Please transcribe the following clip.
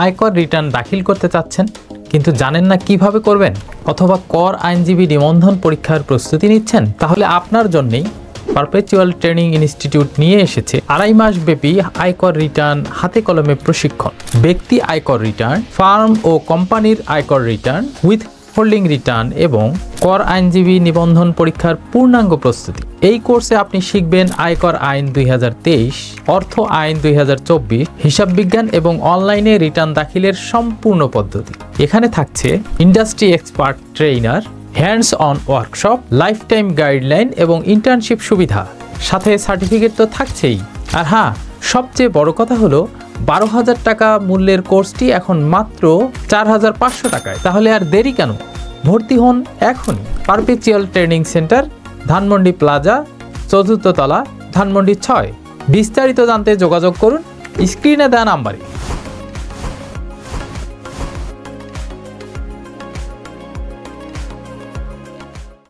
আয়কর রিটার্ন দাখিল করতে চাচ্ছেন কিন্তু জানেন না কিভাবে করবেন, অথবা কর আইনজীবী নিবন্ধন পরীক্ষার প্রস্তুতি নিচ্ছেন, তাহলে আপনার জন্যই পারপেচুয়াল ট্রেনিং ইনস্টিটিউট নিয়ে এসেছে 2.5 মাস ব্যাপী আয়কর রিটার্ন হাতে কলমে প্রশিক্ষণ। ব্যক্তি আয়কর রিটার্ন, ফার্ম ও কোম্পানির আয়কর রিটার্ন, উইথ হোল্ডিং রিটার্ন এবং কর আইনজীবী নিবন্ধন পরীক্ষার পূর্ণাঙ্গ প্রস্তুতি। এই কোর্সে আপনি শিখবেন আয়কর আইন 2023, অর্থ আইন 2024, হিসাব বিজ্ঞান এবং অনলাইনে রিটার্ন দাখিলের সম্পূর্ণ পদ্ধতি। এখানে থাকছে industry expert trainer, hands on workshop, life time guideline এবং ইন্টার্নশিপ সুবিধা, সাথে সার্টিফিকেট তো থাকছেই। আর হ্যাঁ, সবচেয়ে বড় কথা হলো 12,000 টাকা মূল্যের কোর্সটি এখন মাত্র 4,500 টাকায়। তাহলে আর দেরি কেন? ভর্তি হন এখনই। Perpetual training centre, Dhanmondi plaza, 4th তলা, ধানমন্ডি 6। বিস্তারিত জানতে যোগাযোগ করুন স্ক্রিনে দেওয়া নাম্বারে।